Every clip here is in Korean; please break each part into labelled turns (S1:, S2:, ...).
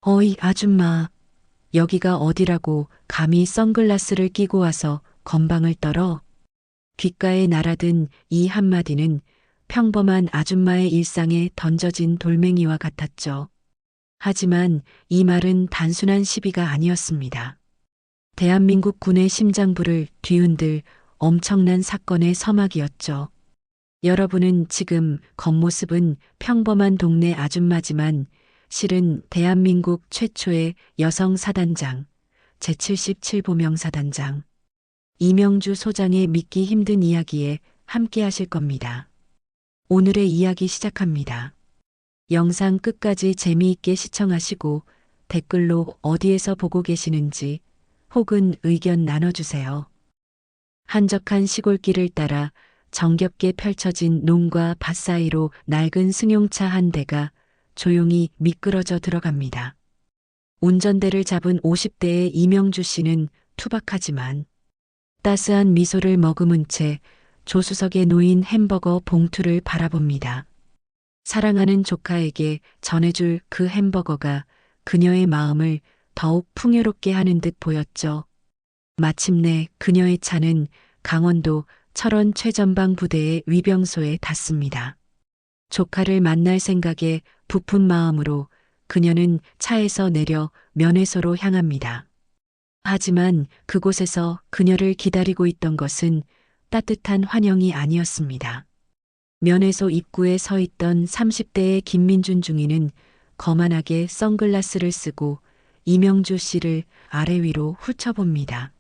S1: 어이, 아줌마. 여기가 어디라고 감히 선글라스를 끼고 와서 건방을 떨어? 귓가에 날아든 이 한마디는 평범한 아줌마의 일상에 던져진 돌멩이와 같았죠. 하지만 이 말은 단순한 시비가 아니었습니다. 대한민국 군의 심장부를 뒤흔들 엄청난 사건의 서막이었죠. 여러분은 지금 겉모습은 평범한 동네 아줌마지만 실은 대한민국 최초의 여성 사단장, 제77 보명사단장, 이명주 소장의 믿기 힘든 이야기에 함께 하실 겁니다. 오늘의 이야기 시작합니다. 영상 끝까지 재미있게 시청하시고 댓글로 어디에서 보고 계시는지 혹은 의견 나눠주세요. 한적한 시골길을 따라 정겹게 펼쳐진 논과 밭 사이로 낡은 승용차 한 대가 조용히 미끄러져 들어갑니다. 운전대를 잡은 50대의 이명주 씨는 투박하지만 따스한 미소를 머금은 채 조수석에 놓인 햄버거 봉투를 바라봅니다. 사랑하는 조카에게 전해줄 그 햄버거가 그녀의 마음을 더욱 풍요롭게 하는 듯 보였죠. 마침내 그녀의 차는 강원도 철원 최전방 부대의 위병소에 닿습니다. 조카를 만날 생각에 부푼 마음으로 그녀는 차에서 내려 면회소로 향합니다. 하지만 그곳에서 그녀를 기다리고 있던 것은 따뜻한 환영이 아니었습니다. 면회소 입구에 서 있던 30대의 김민준 중위는 거만하게 선글라스를 쓰고 이명주 씨를 아래 위로 훑어봅니다.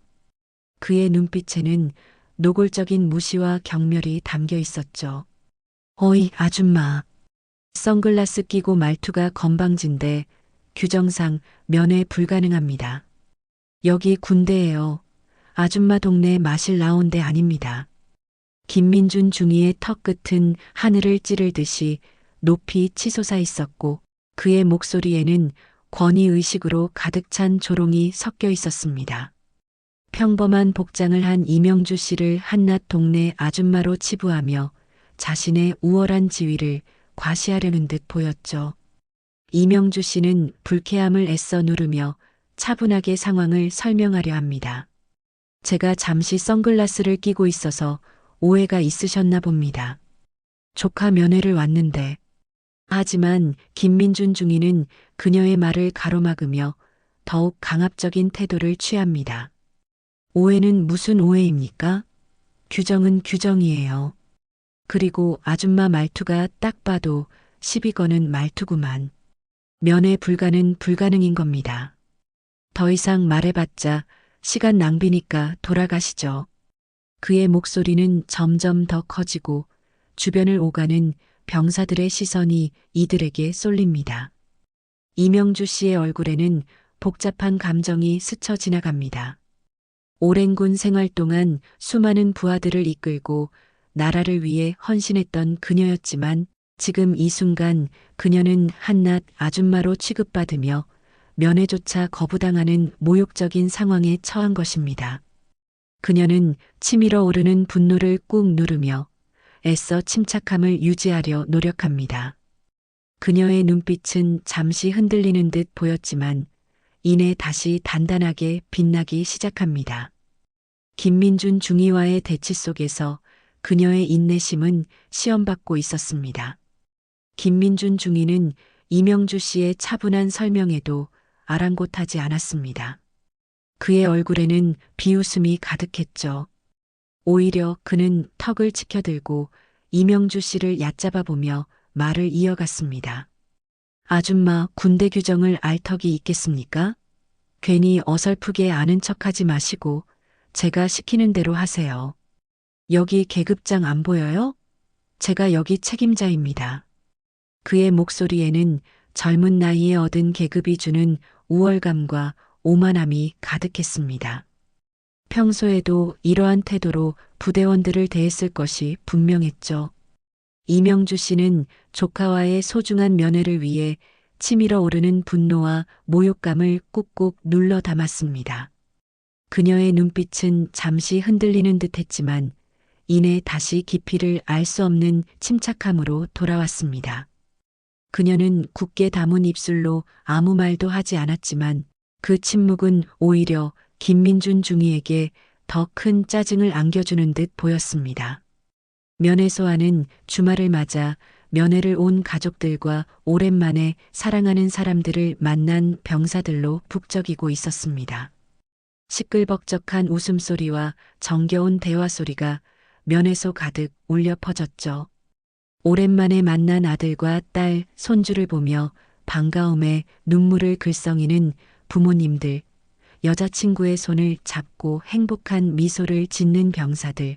S1: 그의 눈빛에는 노골적인 무시와 경멸이 담겨 있었죠. 어이, 아줌마. 선글라스 끼고 말투가 건방진데 규정상 면회 불가능합니다. 여기 군대예요. 아줌마 동네 마실 나온 데 아닙니다. 김민준 중위의 턱 끝은 하늘을 찌르듯이 높이 치솟아 있었고 그의 목소리에는 권위의식으로 가득 찬 조롱이 섞여 있었습니다. 평범한 복장을 한 이명주 씨를 한낱 동네 아줌마로 치부하며 자신의 우월한 지위를 과시하려는 듯 보였죠. 이명주 씨는 불쾌함을 애써 누르며 차분하게 상황을 설명하려 합니다. 제가 잠시 선글라스를 끼고 있어서 오해가 있으셨나 봅니다. 조카 면회를 왔는데. 하지만 김민준 중위는 그녀의 말을 가로막으며 더욱 강압적인 태도를 취합니다. 오해는 무슨 오해입니까? 규정은 규정이에요. 그리고 아줌마 말투가 딱 봐도 시비 거는 말투구만. 면회 불가는 불가능인 겁니다. 더 이상 말해봤자 시간 낭비니까 돌아가시죠. 그의 목소리는 점점 더 커지고 주변을 오가는 병사들의 시선이 이들에게 쏠립니다. 이명주 씨의 얼굴에는 복잡한 감정이 스쳐 지나갑니다. 오랜 군 생활 동안 수많은 부하들을 이끌고 나라를 위해 헌신했던 그녀였지만 지금 이 순간 그녀는 한낱 아줌마로 취급받으며 면회조차 거부당하는 모욕적인 상황에 처한 것입니다. 그녀는 치밀어 오르는 분노를 꾹 누르며 애써 침착함을 유지하려 노력합니다. 그녀의 눈빛은 잠시 흔들리는 듯 보였지만 이내 다시 단단하게 빛나기 시작합니다. 김민준 중위와의 대치 속에서 그녀의 인내심은 시험받고 있었습니다. 김민준 중위는 이명주 씨의 차분한 설명에도 아랑곳하지 않았습니다. 그의 얼굴에는 비웃음이 가득했죠. 오히려 그는 턱을 치켜들고 이명주 씨를 얕잡아 보며 말을 이어갔습니다. 아줌마, 군대 규정을 알 턱이 있겠습니까? 괜히 어설프게 아는 척하지 마시고 제가 시키는 대로 하세요. 여기 계급장 안 보여요? 제가 여기 책임자입니다. 그의 목소리에는 젊은 나이에 얻은 계급이 주는 우월감과 오만함이 가득했습니다. 평소에도 이러한 태도로 부대원들을 대했을 것이 분명했죠. 이명주 씨는 조카와의 소중한 면회를 위해 치밀어 오르는 분노와 모욕감을 꾹꾹 눌러 담았습니다. 그녀의 눈빛은 잠시 흔들리는 듯했지만 이내 다시 깊이를 알 수 없는 침착함으로 돌아왔습니다. 그녀는 굳게 담은 입술로 아무 말도 하지 않았지만 그 침묵은 오히려 김민준 중위에게 더 큰 짜증을 안겨주는 듯 보였습니다. 면회소 안은 주말을 맞아 면회를 온 가족들과 오랜만에 사랑하는 사람들을 만난 병사들로 북적이고 있었습니다. 시끌벅적한 웃음소리와 정겨운 대화 소리가 면회소 가득 울려 퍼졌죠. 오랜만에 만난 아들과 딸, 손주를 보며 반가움에 눈물을 글썽이는 부모님들, 여자친구의 손을 잡고 행복한 미소를 짓는 병사들,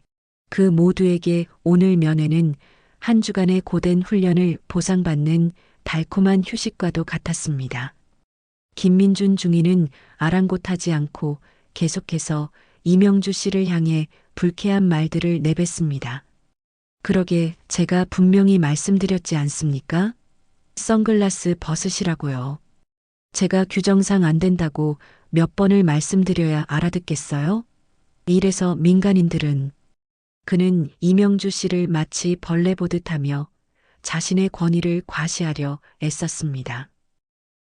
S1: 그 모두에게 오늘 면회는 한 주간의 고된 훈련을 보상받는 달콤한 휴식과도 같았습니다. 김민준 중위는 아랑곳하지 않고 계속해서 이명주 씨를 향해 불쾌한 말들을 내뱉습니다. 그러게 제가 분명히 말씀드렸지 않습니까? 선글라스 벗으시라고요. 제가 규정상 안 된다고 몇 번을 말씀드려야 알아듣겠어요? 이래서 민간인들은 그는 이명주 씨를 마치 벌레 보듯 하며 자신의 권위를 과시하려 애썼습니다.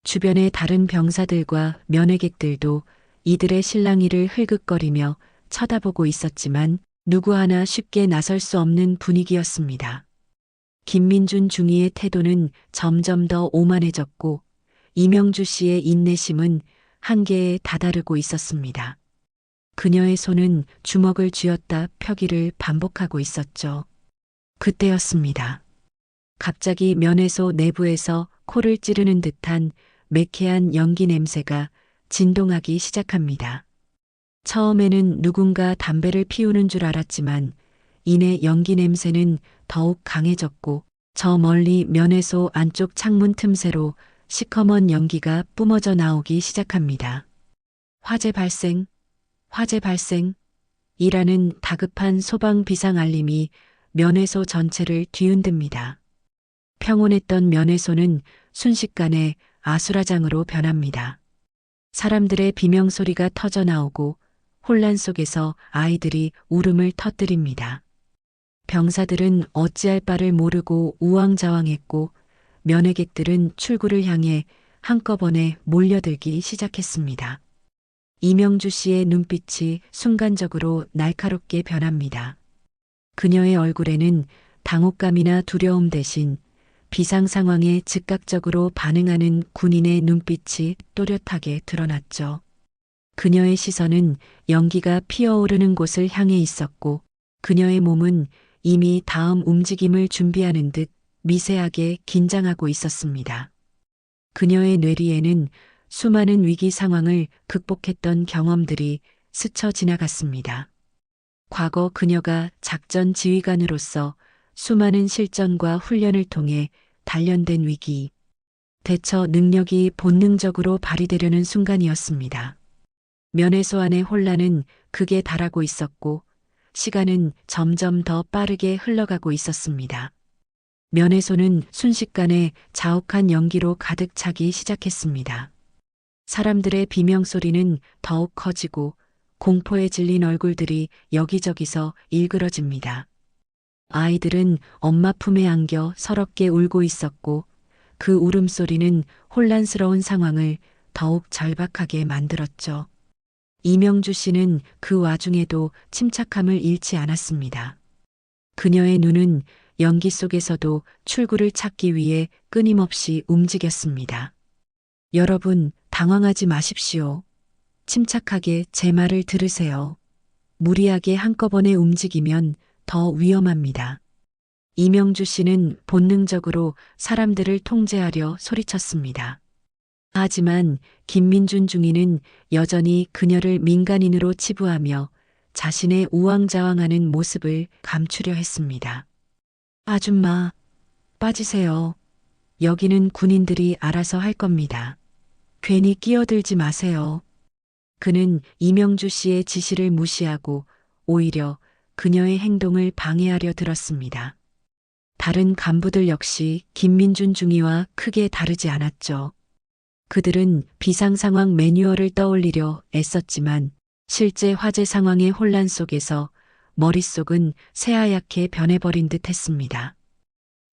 S1: 주변의 다른 병사들과 면회객들도 이들의 실랑이를 흘긋거리며 쳐다보고 있었지만 누구 하나 쉽게 나설 수 없는 분위기였습니다. 김민준 중위의 태도는 점점 더 오만해졌고 이명주 씨의 인내심은 한계에 다다르고 있었습니다. 그녀의 손은 주먹을 쥐었다 펴기를 반복하고 있었죠. 그때였습니다. 갑자기 면회소 내부에서 코를 찌르는 듯한 매캐한 연기 냄새가 진동하기 시작합니다. 처음에는 누군가 담배를 피우는 줄 알았지만 이내 연기 냄새는 더욱 강해졌고 저 멀리 면회소 안쪽 창문 틈새로 시커먼 연기가 뿜어져 나오기 시작합니다. 화재 발생, 화재 발생, 이라는 다급한 소방 비상 알림이 면회소 전체를 뒤흔듭니다. 평온했던 면회소는 순식간에 아수라장으로 변합니다. 사람들의 비명소리가 터져 나오고 혼란 속에서 아이들이 울음을 터뜨립니다. 병사들은 어찌할 바를 모르고 우왕좌왕했고 면회객들은 출구를 향해 한꺼번에 몰려들기 시작했습니다. 이명주 씨의 눈빛이 순간적으로 날카롭게 변합니다. 그녀의 얼굴에는 당혹감이나 두려움 대신 비상 상황에 즉각적으로 반응하는 군인의 눈빛이 또렷하게 드러났죠. 그녀의 시선은 연기가 피어오르는 곳을 향해 있었고 그녀의 몸은 이미 다음 움직임을 준비하는 듯 미세하게 긴장하고 있었습니다. 그녀의 뇌리에는 수많은 위기 상황을 극복했던 경험들이 스쳐 지나갔습니다. 과거 그녀가 작전 지휘관으로서 수많은 실전과 훈련을 통해 단련된 위기, 대처 능력이 본능적으로 발휘되려는 순간이었습니다. 면회소 안의 혼란은 극에 달하고 있었고 시간은 점점 더 빠르게 흘러가고 있었습니다. 면회소는 순식간에 자욱한 연기로 가득 차기 시작했습니다. 사람들의 비명소리는 더욱 커지고 공포에 질린 얼굴들이 여기저기서 일그러집니다. 아이들은 엄마 품에 안겨 서럽게 울고 있었고 그 울음소리는 혼란스러운 상황을 더욱 절박하게 만들었죠. 이명주 씨는 그 와중에도 침착함을 잃지 않았습니다. 그녀의 눈은 연기 속에서도 출구를 찾기 위해 끊임없이 움직였습니다. 여러분, 당황하지 마십시오. 침착하게 제 말을 들으세요. 무리하게 한꺼번에 움직이면 더 위험합니다. 이명주 씨는 본능적으로 사람들을 통제하려 소리쳤습니다. 하지만 김민준 중위는 여전히 그녀를 민간인으로 치부하며 자신의 우왕좌왕하는 모습을 감추려 했습니다. 아줌마, 빠지세요. 여기는 군인들이 알아서 할 겁니다. 괜히 끼어들지 마세요. 그는 이명주 씨의 지시를 무시하고 오히려 그녀의 행동을 방해하려 들었습니다. 다른 간부들 역시 김민준 중위와 크게 다르지 않았죠. 그들은 비상상황 매뉴얼을 떠올리려 애썼지만 실제 화재 상황의 혼란 속에서 머릿속은 새하얗게 변해버린 듯 했습니다.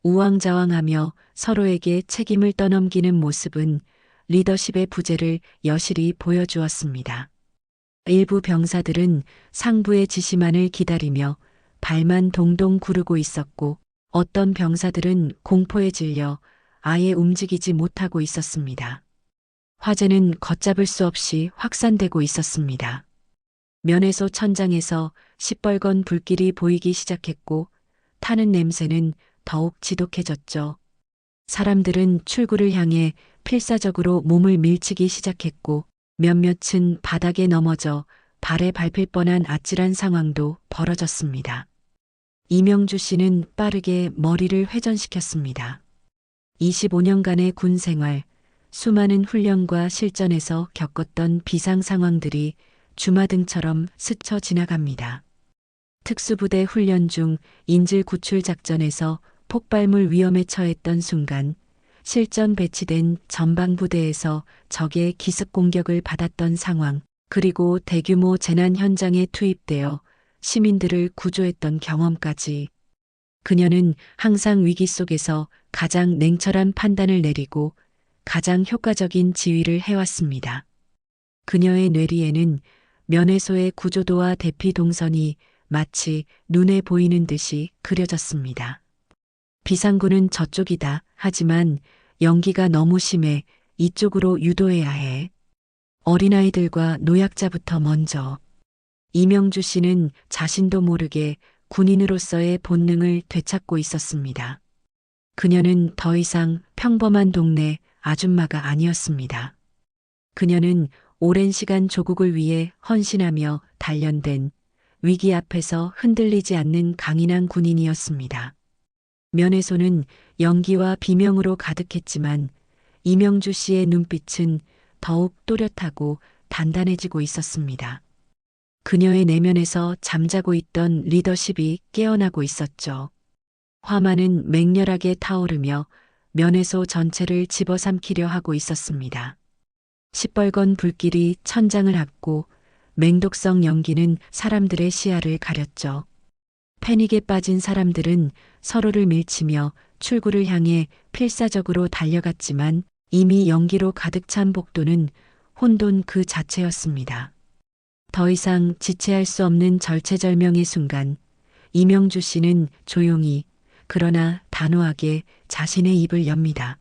S1: 우왕좌왕하며 서로에게 책임을 떠넘기는 모습은 리더십의 부재를 여실히 보여주었습니다. 일부 병사들은 상부의 지시만을 기다리며 발만 동동 구르고 있었고 어떤 병사들은 공포에 질려 아예 움직이지 못하고 있었습니다. 화재는 걷잡을 수 없이 확산되고 있었습니다. 면회소 천장에서 시뻘건 불길이 보이기 시작했고 타는 냄새는 더욱 지독해졌죠. 사람들은 출구를 향해 필사적으로 몸을 밀치기 시작했고 몇몇은 바닥에 넘어져 발에 밟힐 뻔한 아찔한 상황도 벌어졌습니다. 이명주 씨는 빠르게 머리를 회전시켰습니다. 25년간의 군 생활, 수많은 훈련과 실전에서 겪었던 비상 상황들이 주마등처럼 스쳐 지나갑니다. 특수부대 훈련 중 인질 구출 작전에서 폭발물 위험에 처했던 순간, 실전 배치된 전방부대에서 적의 기습 공격을 받았던 상황, 그리고 대규모 재난 현장에 투입되어 시민들을 구조했던 경험까지. 그녀는 항상 위기 속에서 가장 냉철한 판단을 내리고 가장 효과적인 지휘를 해왔습니다. 그녀의 뇌리에는 면회소의 구조도와 대피 동선이 마치 눈에 보이는 듯이 그려졌습니다. 비상구는 저쪽이다. 하지만 연기가 너무 심해. 이쪽으로 유도해야 해. 어린아이들과 노약자부터 먼저. 이명주 씨는 자신도 모르게 군인으로서의 본능을 되찾고 있었습니다. 그녀는 더 이상 평범한 동네 아줌마가 아니었습니다. 그녀는 오랜 시간 조국을 위해 헌신하며 단련된 위기 앞에서 흔들리지 않는 강인한 군인이었습니다. 면회소는 연기와 비명으로 가득했지만 이명주 씨의 눈빛은 더욱 또렷하고 단단해지고 있었습니다. 그녀의 내면에서 잠자고 있던 리더십이 깨어나고 있었죠. 화만은 맹렬하게 타오르며 면회소 전체를 집어삼키려 하고 있었습니다. 시뻘건 불길이 천장을 핫고 맹독성 연기는 사람들의 시야를 가렸죠. 패닉에 빠진 사람들은 서로를 밀치며 출구를 향해 필사적으로 달려갔지만 이미 연기로 가득 찬 복도는 혼돈 그 자체였습니다. 더 이상 지체할 수 없는 절체절명의 순간, 이명주 씨는 조용히 그러나 단호하게 자신의 입을 엽니다.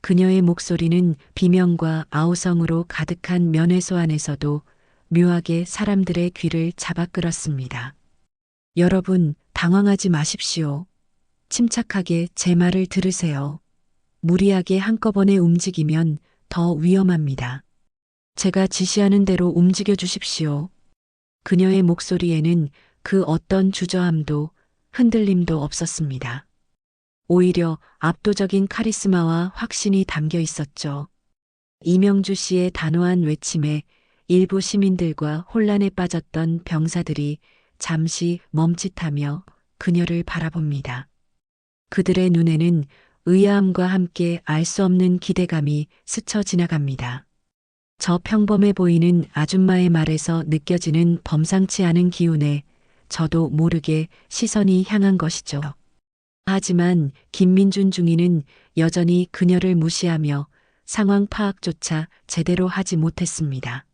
S1: 그녀의 목소리는 비명과 아우성으로 가득한 면회소 안에서도 묘하게 사람들의 귀를 잡아 끌었습니다. 여러분, 당황하지 마십시오. 침착하게 제 말을 들으세요. 무리하게 한꺼번에 움직이면 더 위험합니다. 제가 지시하는 대로 움직여 주십시오. 그녀의 목소리에는 그 어떤 주저함도 흔들림도 없었습니다. 오히려 압도적인 카리스마와 확신이 담겨 있었죠. 이명주 씨의 단호한 외침에 일부 시민들과 혼란에 빠졌던 병사들이 잠시 멈칫하며 그녀를 바라봅니다. 그들의 눈에는 의아함과 함께 알 수 없는 기대감이 스쳐 지나갑니다. 저 평범해 보이는 아줌마의 말에서 느껴지는 범상치 않은 기운에 저도 모르게 시선이 향한 것이죠. 하지만 김민준 중위는 여전히 그녀를 무시하며 상황 파악조차 제대로 하지 못했습니다.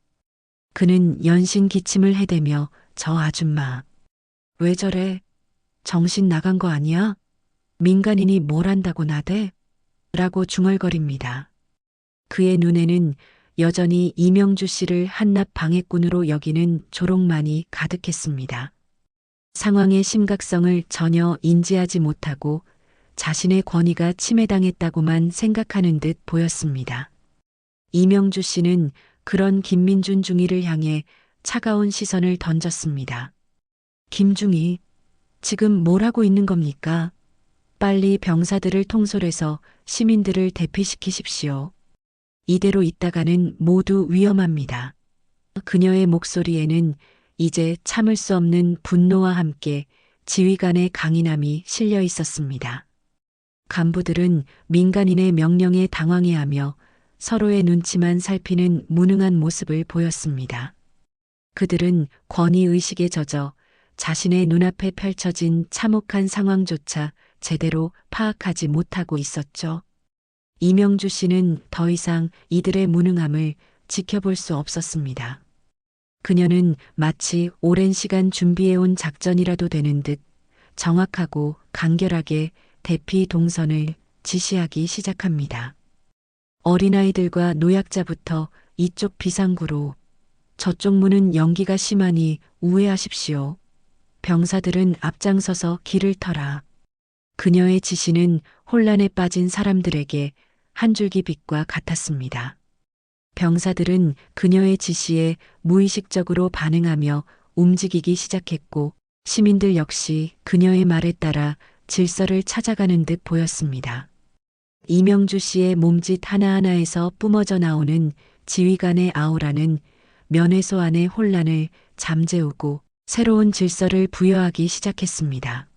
S1: 그는 연신 기침을 해대며 저 아줌마, 왜 저래? 정신 나간 거 아니야? 민간인이 뭘 한다고 나대? 라고 중얼거립니다. 그의 눈에는 여전히 이명주 씨를 한낱 방해꾼으로 여기는 조롱만이 가득했습니다. 상황의 심각성을 전혀 인지하지 못하고 자신의 권위가 침해당했다고만 생각하는 듯 보였습니다. 이명주 씨는 그런 김민준 중위를 향해 차가운 시선을 던졌습니다. 김중위, 지금 뭘 하고 있는 겁니까? 빨리 병사들을 통솔해서 시민들을 대피시키십시오. 이대로 있다가는 모두 위험합니다. 그녀의 목소리에는 이제 참을 수 없는 분노와 함께 지휘관의 강인함이 실려 있었습니다. 간부들은 민간인의 명령에 당황해하며 서로의 눈치만 살피는 무능한 모습을 보였습니다. 그들은 권위의식에 젖어 자신의 눈앞에 펼쳐진 참혹한 상황조차 제대로 파악하지 못하고 있었죠. 이명주 씨는 더 이상 이들의 무능함을 지켜볼 수 없었습니다. 그녀는 마치 오랜 시간 준비해온 작전이라도 되는 듯 정확하고 간결하게 대피 동선을 지시하기 시작합니다. 어린아이들과 노약자부터 이쪽 비상구로, 저쪽 문은 연기가 심하니 우회하십시오. 병사들은 앞장서서 길을 터라. 그녀의 지시는 혼란에 빠진 사람들에게 한 줄기 빛과 같았습니다. 병사들은 그녀의 지시에 무의식적으로 반응하며 움직이기 시작했고, 시민들 역시 그녀의 말에 따라 질서를 찾아가는 듯 보였습니다. 이명주 씨의 몸짓 하나하나에서 뿜어져 나오는 지휘관의 아우라는 면회소 안의 혼란을 잠재우고 새로운 질서를 부여하기 시작했습니다.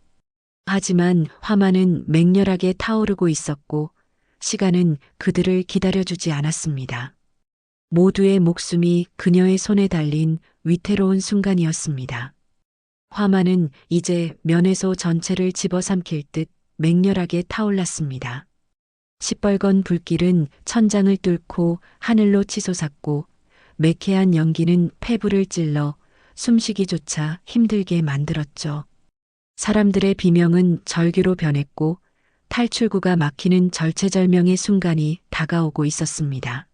S1: 하지만 화만은 맹렬하게 타오르고 있었고 시간은 그들을 기다려주지 않았습니다. 모두의 목숨이 그녀의 손에 달린 위태로운 순간이었습니다. 화만은 이제 면회소 전체를 집어삼킬 듯 맹렬하게 타올랐습니다. 시뻘건 불길은 천장을 뚫고 하늘로 치솟았고 매캐한 연기는 폐부를 찔러 숨쉬기조차 힘들게 만들었죠. 사람들의 비명은 절규로 변했고 탈출구가 막히는 절체절명의 순간이 다가오고 있었습니다.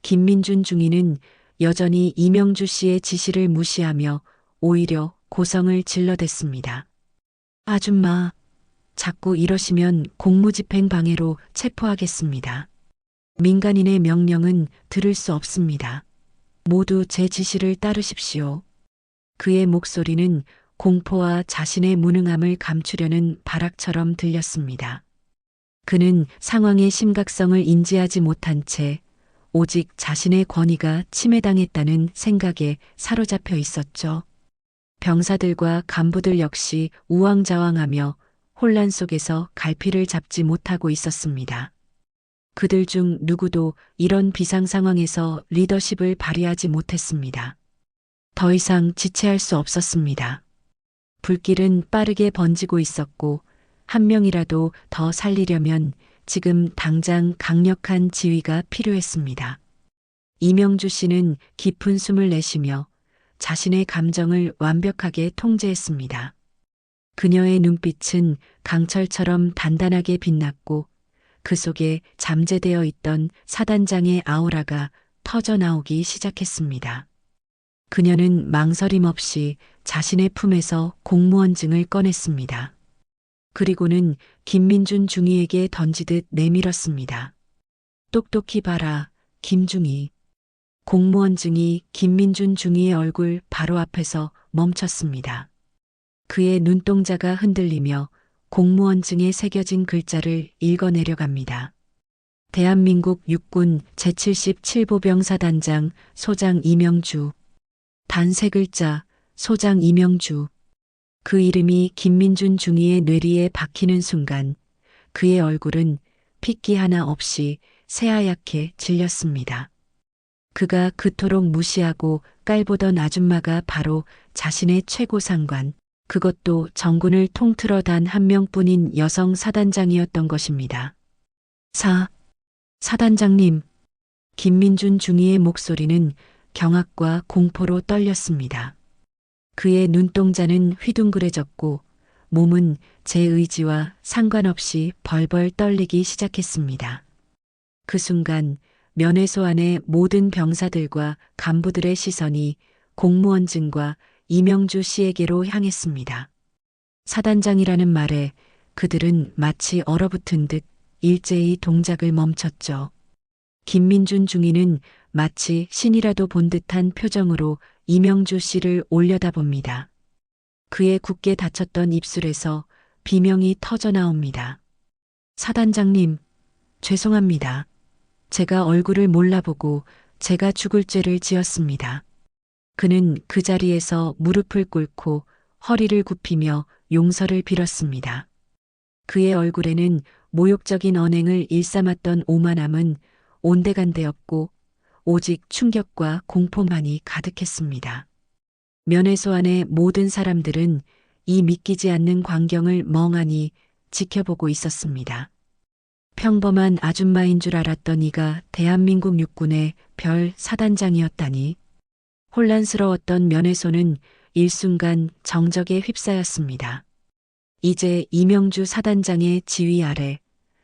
S1: 김민준 중위는 여전히 이명주 씨의 지시를 무시하며 오히려 고성을 질러댔습니다. 아줌마, 자꾸 이러시면 공무집행 방해로 체포하겠습니다. 민간인의 명령은 들을 수 없습니다. 모두 제 지시를 따르십시오. 그의 목소리는 공포와 자신의 무능함을 감추려는 발악처럼 들렸습니다. 그는 상황의 심각성을 인지하지 못한 채 오직 자신의 권위가 침해당했다는 생각에 사로잡혀 있었죠. 병사들과 간부들 역시 우왕좌왕하며 혼란 속에서 갈피를 잡지 못하고 있었습니다. 그들 중 누구도 이런 비상 상황에서 리더십을 발휘하지 못했습니다. 더 이상 지체할 수 없었습니다. 불길은 빠르게 번지고 있었고 한 명이라도 더 살리려면 지금 당장 강력한 지휘가 필요했습니다. 이명주 씨는 깊은 숨을 내쉬며 자신의 감정을 완벽하게 통제했습니다. 그녀의 눈빛은 강철처럼 단단하게 빛났고 그 속에 잠재되어 있던 사단장의 아우라가 터져나오기 시작했습니다. 그녀는 망설임 없이 자신의 품에서 공무원증을 꺼냈습니다. 그리고는 김민준 중위에게 던지듯 내밀었습니다. 똑똑히 봐라, 김중위. 공무원증이 김민준 중위의 얼굴 바로 앞에서 멈췄습니다. 그의 눈동자가 흔들리며 공무원증에 새겨진 글자를 읽어내려갑니다. 대한민국 육군 제77보병사단장 소장 이명주. 단 세 글자, 소장 이명주. 그 이름이 김민준 중위의 뇌리에 박히는 순간 그의 얼굴은 핏기 하나 없이 새하얗게 질렸습니다. 그가 그토록 무시하고 깔보던 아줌마가 바로 자신의 최고 상관, 그것도 정군을 통틀어 단 한 명뿐인 여성 사단장이었던 것입니다. 사단장님. 김민준 중위의 목소리는 경악과 공포로 떨렸습니다. 그의 눈동자는 휘둥그레졌고 몸은 제 의지와 상관없이 벌벌 떨리기 시작했습니다. 그 순간 면회소 안의 모든 병사들과 간부들의 시선이 공무원증과 이명주 씨에게로 향했습니다. 사단장이라는 말에 그들은 마치 얼어붙은 듯 일제히 동작을 멈췄죠. 김민준 중위는 마치 신이라도 본 듯한 표정으로 이명주 씨를 올려다봅니다. 그의 굳게 닫혔던 입술에서 비명이 터져나옵니다. 사단장님, 죄송합니다. 제가 얼굴을 몰라보고 제가 죽을 죄를 지었습니다. 그는 그 자리에서 무릎을 꿇고 허리를 굽히며 용서를 빌었습니다. 그의 얼굴에는 모욕적인 언행을 일삼았던 오만함은 온데간데 없고 오직 충격과 공포만이 가득했습니다. 면회소 안의 모든 사람들은 이 믿기지 않는 광경을 멍하니 지켜보고 있었습니다. 평범한 아줌마인 줄 알았던 이가 대한민국 육군의 별 사단장이었다니. 혼란스러웠던 면회소는 일순간 정적에 휩싸였습니다. 이제 이명주 사단장의 지휘 아래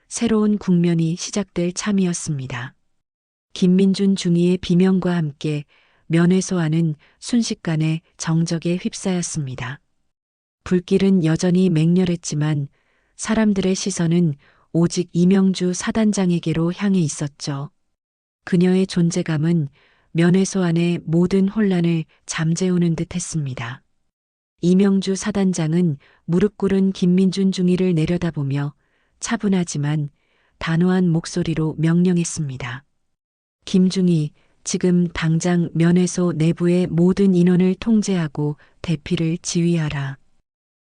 S1: 새로운 국면이 시작될 참이었습니다. 김민준 중위의 비명과 함께 면회소 안은 순식간에 정적에 휩싸였습니다. 불길은 여전히 맹렬했지만 사람들의 시선은 오직 이명주 사단장에게로 향해 있었죠. 그녀의 존재감은 면회소 안의 모든 혼란을 잠재우는 듯 했습니다. 이명주 사단장은 무릎 꿇은 김민준 중위를 내려다보며 차분하지만 단호한 목소리로 명령했습니다. 김중위, 지금 당장 면회소 내부의 모든 인원을 통제하고 대피를 지휘하라.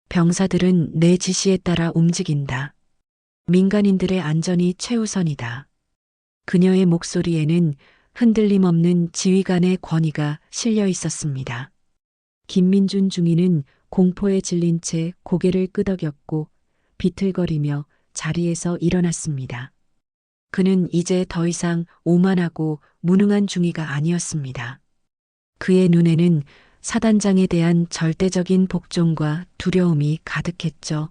S1: 병사들은 내 지시에 따라 움직인다. 민간인들의 안전이 최우선이다. 그녀의 목소리에는 흔들림 없는 지휘관의 권위가 실려 있었습니다. 김민준 중위는 공포에 질린 채 고개를 끄덕였고 비틀거리며 자리에서 일어났습니다. 그는 이제 더 이상 오만하고 무능한 중위가 아니었습니다. 그의 눈에는 사단장에 대한 절대적인 복종과 두려움이 가득했죠.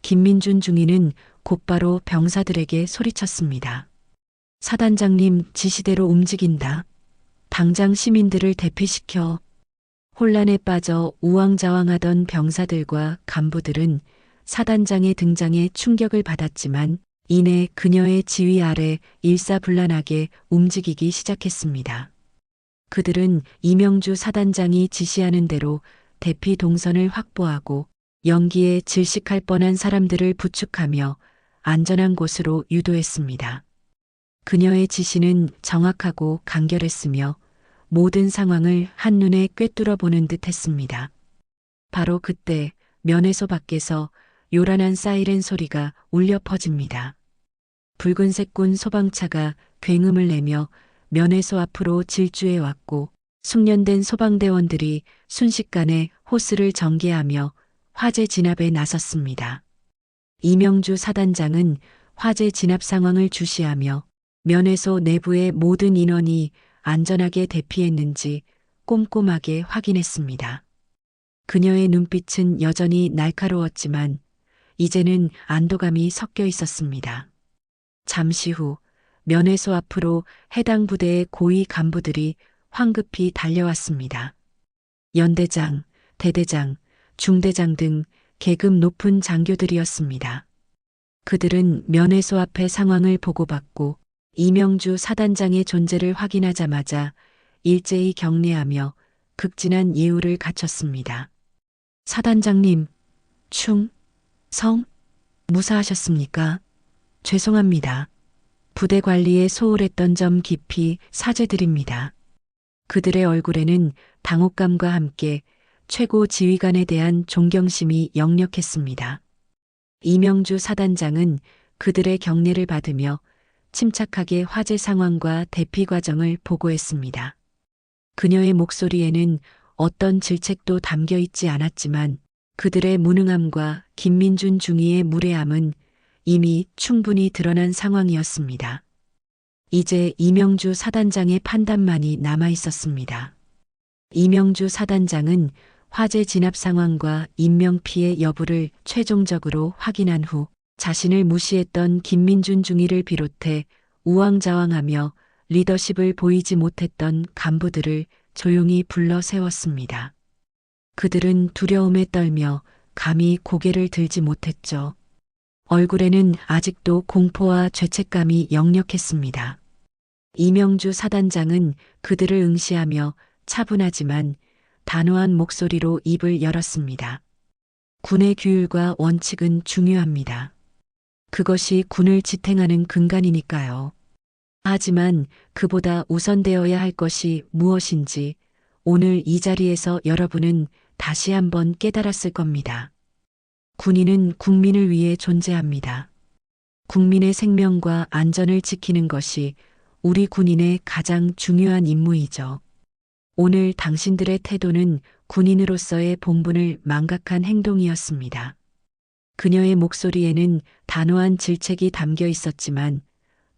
S1: 김민준 중위는 곧바로 병사들에게 소리쳤습니다. 사단장님 지시대로 움직인다. 당장 시민들을 대피시켜. 혼란에 빠져 우왕좌왕하던 병사들과 간부들은 사단장의 등장에 충격을 받았지만 이내 그녀의 지휘 아래 일사불란하게 움직이기 시작했습니다. 그들은 이명주 사단장이 지시하는 대로 대피 동선을 확보하고 연기에 질식할 뻔한 사람들을 부축하며 안전한 곳으로 유도했습니다. 그녀의 지시는 정확하고 간결했으며 모든 상황을 한눈에 꿰뚫어 보는 듯 했습니다. 바로 그때 면회소 밖에서 요란한 사이렌 소리가 울려 퍼집니다. 붉은색 군 소방차가 굉음을 내며 면회소 앞으로 질주해 왔고 숙련된 소방대원들이 순식간에 호스를 전개하며 화재 진압에 나섰습니다. 이명주 사단장은 화재 진압 상황을 주시하며 면회소 내부의 모든 인원이 안전하게 대피했는지 꼼꼼하게 확인했습니다. 그녀의 눈빛은 여전히 날카로웠지만 이제는 안도감이 섞여 있었습니다. 잠시 후 면회소 앞으로 해당 부대의 고위 간부들이 황급히 달려왔습니다. 연대장, 대대장, 중대장 등 계급 높은 장교들이었습니다. 그들은 면회소 앞의 상황을 보고받고 이명주 사단장의 존재를 확인하자마자 일제히 경례하며 극진한 예우를 갖췄습니다. 사단장님, 성, 무사하셨습니까? 죄송합니다. 부대 관리에 소홀했던 점 깊이 사죄드립니다. 그들의 얼굴에는 당혹감과 함께 최고 지휘관에 대한 존경심이 역력했습니다. 이명주 사단장은 그들의 경례를 받으며 침착하게 화재 상황과 대피 과정을 보고했습니다. 그녀의 목소리에는 어떤 질책도 담겨 있지 않았지만 그들의 무능함과 김민준 중위의 무례함은 이미 충분히 드러난 상황이었습니다. 이제 이명주 사단장의 판단만이 남아 있었습니다. 이명주 사단장은 화재 진압 상황과 인명 피해 여부를 최종적으로 확인한 후 자신을 무시했던 김민준 중위를 비롯해 우왕좌왕하며 리더십을 보이지 못했던 간부들을 조용히 불러 세웠습니다. 그들은 두려움에 떨며 감히 고개를 들지 못했죠. 얼굴에는 아직도 공포와 죄책감이 역력했습니다. 이명주 사단장은 그들을 응시하며 차분하지만 단호한 목소리로 입을 열었습니다. 군의 규율과 원칙은 중요합니다. 그것이 군을 지탱하는 근간이니까요. 하지만 그보다 우선되어야 할 것이 무엇인지 오늘 이 자리에서 여러분은 다시 한번 깨달았을 겁니다. 군인은 국민을 위해 존재합니다. 국민의 생명과 안전을 지키는 것이 우리 군인의 가장 중요한 임무이죠. 오늘 당신들의 태도는 군인으로서의 본분을 망각한 행동이었습니다. 그녀의 목소리에는 단호한 질책이 담겨 있었지만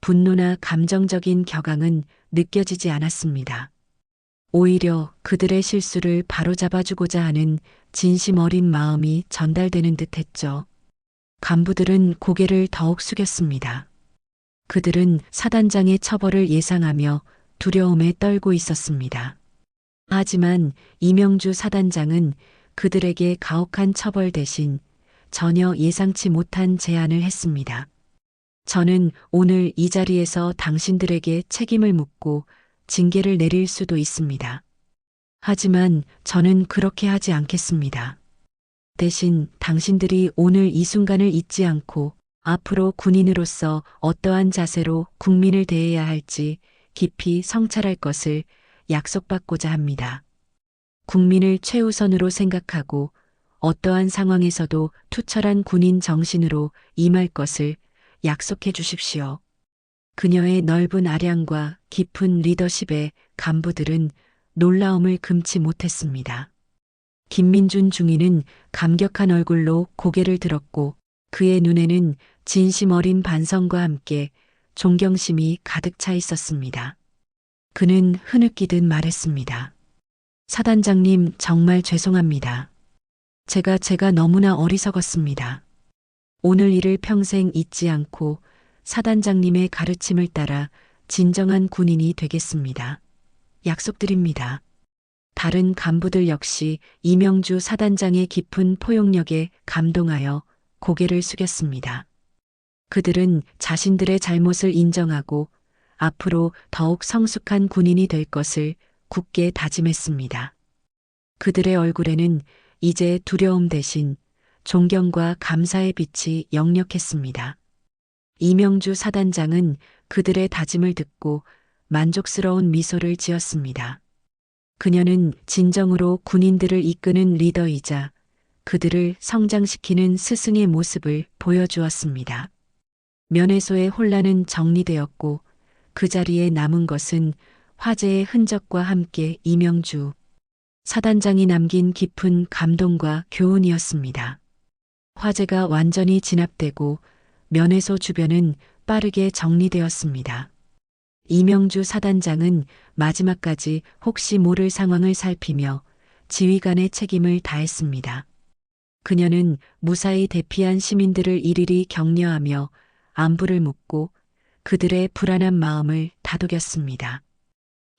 S1: 분노나 감정적인 격앙은 느껴지지 않았습니다. 오히려 그들의 실수를 바로잡아주고자 하는 진심 어린 마음이 전달되는 듯 했죠. 간부들은 고개를 더욱 숙였습니다. 그들은 사단장의 처벌을 예상하며 두려움에 떨고 있었습니다. 하지만 이명주 사단장은 그들에게 가혹한 처벌 대신 전혀 예상치 못한 제안을 했습니다. 저는 오늘 이 자리에서 당신들에게 책임을 묻고 징계를 내릴 수도 있습니다. 하지만 저는 그렇게 하지 않겠습니다. 대신 당신들이 오늘 이 순간을 잊지 않고 앞으로 군인으로서 어떠한 자세로 국민을 대해야 할지 깊이 성찰할 것을 약속받고자 합니다. 국민을 최우선으로 생각하고 어떠한 상황에서도 투철한 군인 정신으로 임할 것을 약속해 주십시오. 그녀의 넓은 아량과 깊은 리더십에 간부들은 놀라움을 금치 못했습니다. 김민준 중위는 감격한 얼굴로 고개를 들었고 그의 눈에는 진심 어린 반성과 함께 존경심이 가득 차 있었습니다. 그는 흐느끼듯 말했습니다. 사단장님, 정말 죄송합니다. 제가 너무나 어리석었습니다. 오늘 일을 평생 잊지 않고 사단장님의 가르침을 따라 진정한 군인이 되겠습니다. 약속드립니다. 다른 간부들 역시 이명주 사단장의 깊은 포용력에 감동하여 고개를 숙였습니다. 그들은 자신들의 잘못을 인정하고 앞으로 더욱 성숙한 군인이 될 것을 굳게 다짐했습니다. 그들의 얼굴에는 이제 두려움 대신 존경과 감사의 빛이 역력했습니다. 이명주 사단장은 그들의 다짐을 듣고 만족스러운 미소를 지었습니다. 그녀는 진정으로 군인들을 이끄는 리더이자 그들을 성장시키는 스승의 모습을 보여주었습니다. 면회소의 혼란은 정리되었고 그 자리에 남은 것은 화재의 흔적과 함께 이명주 사단장이 남긴 깊은 감동과 교훈이었습니다. 화재가 완전히 진압되고 면회소 주변은 빠르게 정리되었습니다. 이명주 사단장은 마지막까지 혹시 모를 상황을 살피며 지휘관의 책임을 다했습니다. 그녀는 무사히 대피한 시민들을 일일이 격려하며 안부를 묻고 그들의 불안한 마음을 다독였습니다.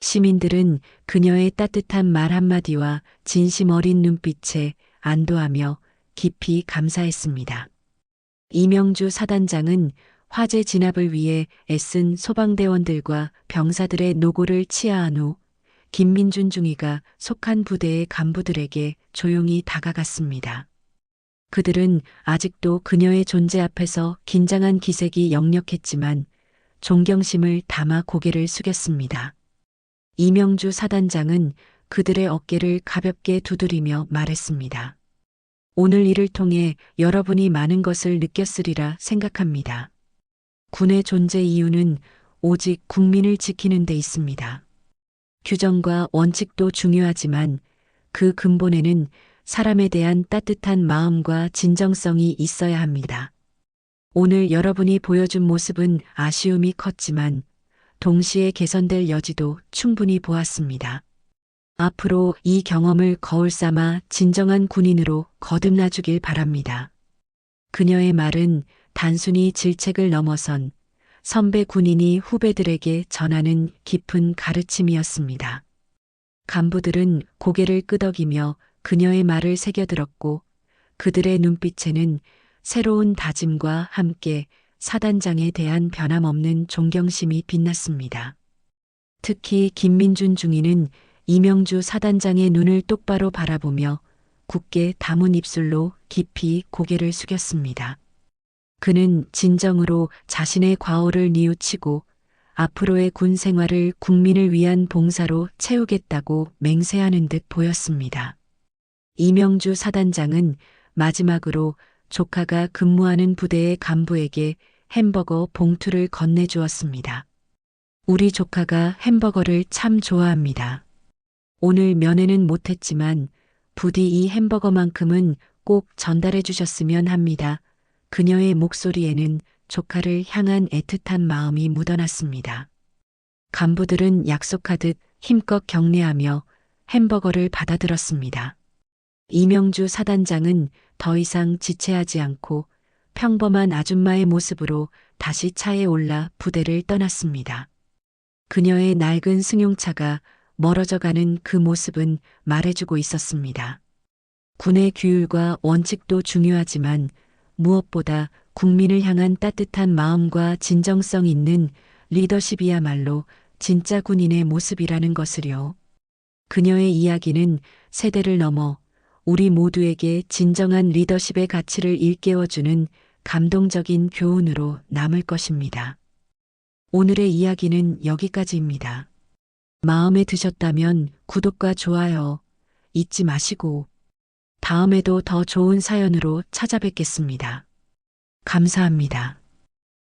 S1: 시민들은 그녀의 따뜻한 말 한마디와 진심 어린 눈빛에 안도하며 깊이 감사했습니다. 이명주 사단장은 화재 진압을 위해 애쓴 소방대원들과 병사들의 노고를 치하한 후 김민준 중위가 속한 부대의 간부들에게 조용히 다가갔습니다. 그들은 아직도 그녀의 존재 앞에서 긴장한 기색이 역력했지만 존경심을 담아 고개를 숙였습니다. 이명주 사단장은 그들의 어깨를 가볍게 두드리며 말했습니다. 오늘 일을 통해 여러분이 많은 것을 느꼈으리라 생각합니다. 군의 존재 이유는 오직 국민을 지키는 데 있습니다. 규정과 원칙도 중요하지만 그 근본에는 사람에 대한 따뜻한 마음과 진정성이 있어야 합니다. 오늘 여러분이 보여준 모습은 아쉬움이 컸지만 동시에 개선될 여지도 충분히 보았습니다. 앞으로 이 경험을 거울 삼아 진정한 군인으로 거듭나주길 바랍니다. 그녀의 말은 단순히 질책을 넘어선 선배 군인이 후배들에게 전하는 깊은 가르침이었습니다. 간부들은 고개를 끄덕이며 그녀의 말을 새겨들었고 그들의 눈빛에는 새로운 다짐과 함께 사단장에 대한 변함없는 존경심이 빛났습니다. 특히 김민준 중위는 이명주 사단장의 눈을 똑바로 바라보며 굳게 담은 입술로 깊이 고개를 숙였습니다. 그는 진정으로 자신의 과오를 뉘우치고 앞으로의 군 생활을 국민을 위한 봉사로 채우겠다고 맹세하는 듯 보였습니다. 이명주 사단장은 마지막으로 조카가 근무하는 부대의 간부에게 햄버거 봉투를 건네주었습니다. 우리 조카가 햄버거를 참 좋아합니다. 오늘 면회는 못했지만 부디 이 햄버거만큼은 꼭 전달해 주셨으면 합니다. 그녀의 목소리에는 조카를 향한 애틋한 마음이 묻어났습니다. 간부들은 약속하듯 힘껏 격려하며 햄버거를 받아들었습니다. 이명주 사단장은 더 이상 지체하지 않고 평범한 아줌마의 모습으로 다시 차에 올라 부대를 떠났습니다. 그녀의 낡은 승용차가 멀어져가는 그 모습은 말해주고 있었습니다. 군의 규율과 원칙도 중요하지만 무엇보다 국민을 향한 따뜻한 마음과 진정성 있는 리더십이야말로 진짜 군인의 모습이라는 것을요. 그녀의 이야기는 세대를 넘어 우리 모두에게 진정한 리더십의 가치를 일깨워주는 감동적인 교훈으로 남을 것입니다. 오늘의 이야기는 여기까지입니다. 마음에 드셨다면 구독과 좋아요 잊지 마시고 다음에도 더 좋은 사연으로 찾아뵙겠습니다. 감사합니다.